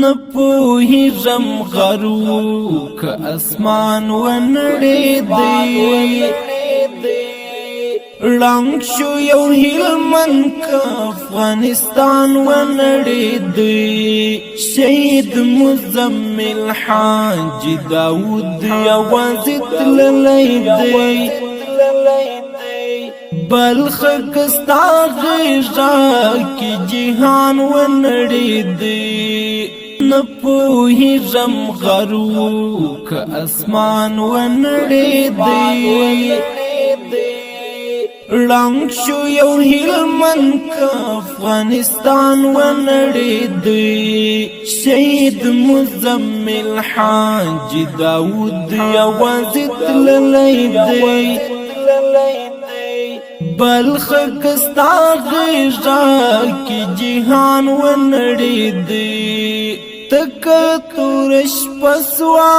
نپوهیږم غرو که اسمان ونړېدی ړنګ شو یو هلمند که افغانستان ونړېدی شهید مزمل حاجي داود یوازې تللی دی بلخ کستا غیژا کی جهان ونړېدی نپوهیږم غرو که اسمان ونړېدی ړنګ شو یو هلمند که افغانستان ونړېدی شهید مزمل حاجي داود یوازې تللی دی بلخ کستا غیژا کی جهان ونړېدی تک تورش پسوا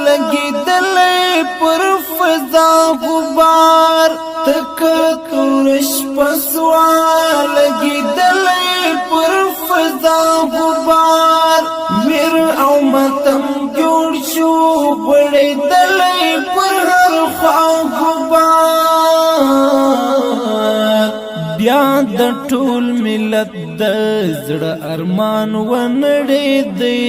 لګېدلی پر فضا غبار تک تورش پسوا لګېدلی پر فضا غبار میر او متم جوړ شو غوړېدلی پر هر خوا غبار بیا د ټول ملت د زړه ارمان ونړېدی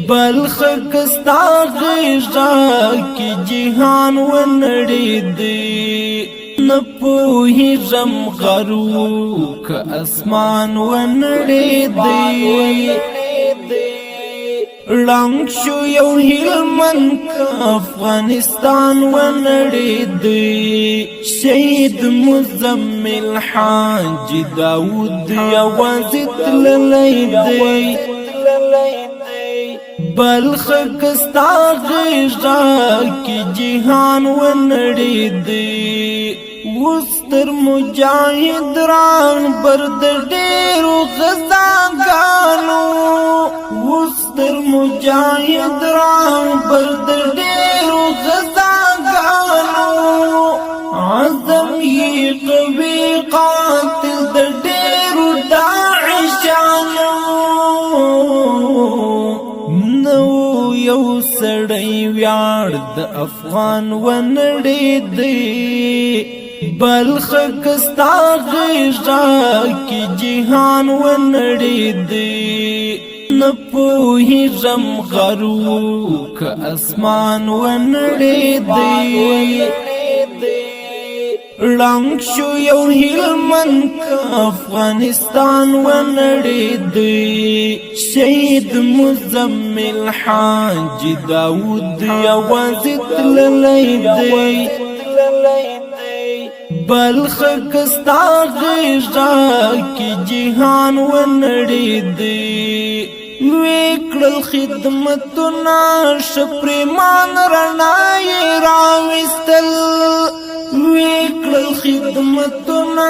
بلخ کستا غیژا کی جهان ونړېدی نپوهیږم غرو که اسمان ونړېدی ړنګ شو یو هلمند که افغانستان ونړېدی شهید مزمل حاجي داود یوازې تللی دی بلخ کستا غیژا کی جهان ونړېدی اوس تر مجاهد ران برد ډېرو غزاګانو اوس تر مجاهد ران برد ډېرو غزاګانو عزم یې قوي قاتل د ډېرو داعشانو نو یو سړی ویاړ د افغان ونړېدی بلخ کستا غیژا کی جهان ونړېدی نپوهیږم غرو که اسمان ونړېدی ړنګ شو یو هلمند که افغانستان ونړېدی شهید مزمل حاجي داود یوازې تللی دی بلخ کستا غیژا کی جهان ونړېدی وکړل خدمتونه شپریمان رڼا یې راویستل وکړل خدمتونه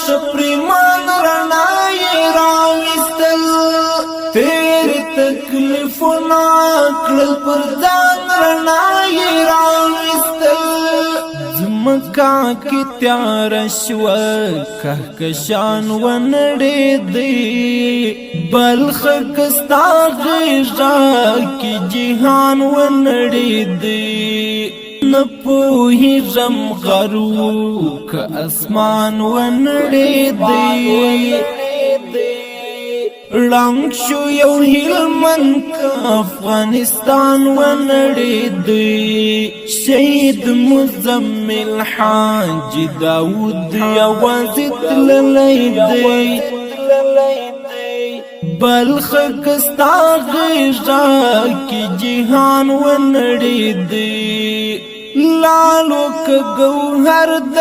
شپریمان رڼا یې راویستل تیر تکلیفونه کړل پر ځان رڼا یې راویستل مکا کی تیار شوا کهکشان ونړېدی بلخ کستا غیژا کی جهان ونړېدی نپوهیږم غرو که اسمان ونړېدی ړنګ شو یو هلمند که افغانستان ونړېدی شهید مزمل حاجي داود یوازې تللی دی بلخ کستا غیژا کی جهان ونړېدی لالو که گوهر د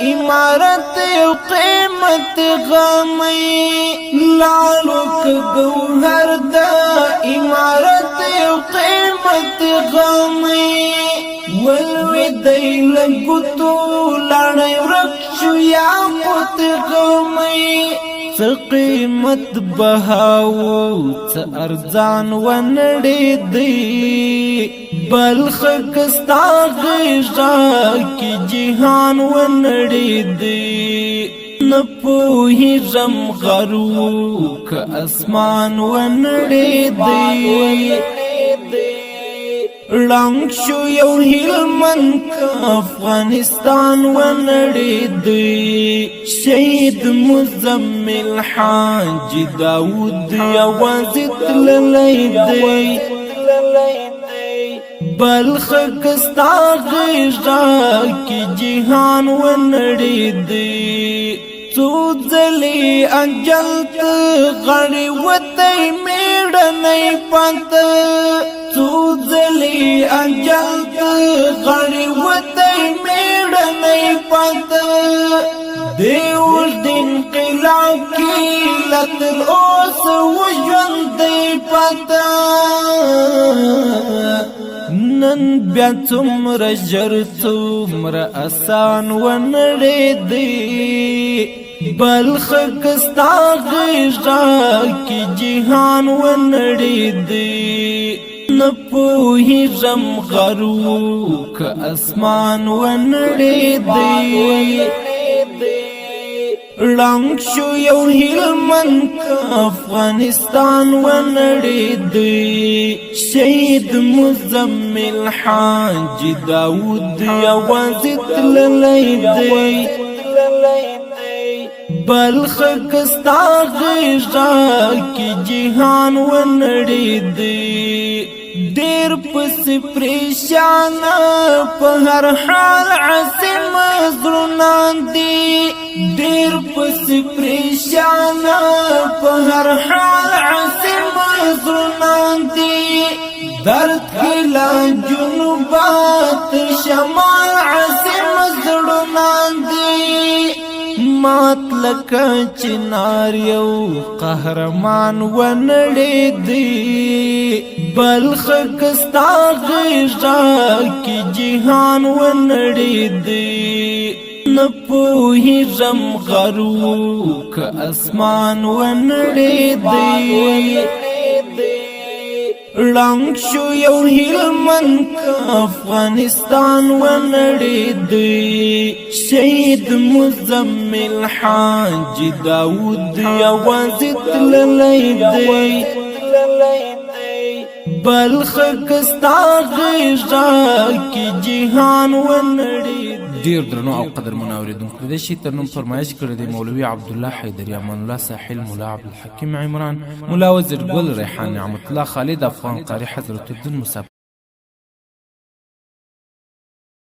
امارت یو قیمت غمی لالو که گوهر د امارت یو قیمت غمی ولوی دی لګوتو لاړی ورک شو یا قوت غمی څه قیمت بهاو څه ارزان ونړېدی بلخ کستا غیژا کی جهان ونړېدی نپوهیږم غرو که اسمان ونړېدی ړنګ شو یو هلمند که افغانستان ونړېدی شهید مزمل حاجي داود یوازې تللی دی بلخ کستا غیږه کې جهان ونړېدی څو ځلې انجل ته غړې وتی مېړنی پاته څو ځلې انجل ته غړې وتی مېړنی پاته دی اوږد انقلاب کې لا تر اوسه وژوندی پاته نن بیا څومره ژر څومره اسان ونړېدی بلخ کستا غیږه کې جهان ونړېدی نپوهیږم غرو که اسمان ونړېدی ړنګ شو یو هلمند که افغانستان ونړېدی شهید مزمل حاجي داود یوازې تللی دی بلخ کستا غیږه کې جهان ونړېدی ډېر پسې پریشانه په هر حال عاصم زړونه دي ډېر پسې پریشانه په هر حال عاصم زړونه دي درد کې لا جنوبات شمال عاصم زړونه دي مات لکه چنار یو قهرمان ونړېدی بلخ کستا غیږه کې جهان ونړېدی نپوهیږم غرو که اسمان ونړېدی ړنګ شو یو هلمند که افغانستان ونړېدی شهید مزمل حاجي داود یوازې تللی دی بلخ کستا غیږه کې جهان ونړېدی ډیر درنو او قدرمنو اوریدونکو د شي تر نوم فرمایش کړی دی مولوي عبدالله حیدری امان الله ساحل مولا عبدالحکیم عمران مولا وزیر ګل ریحان نعمت الله خالد افغان قاری حضرت الدین مصطفی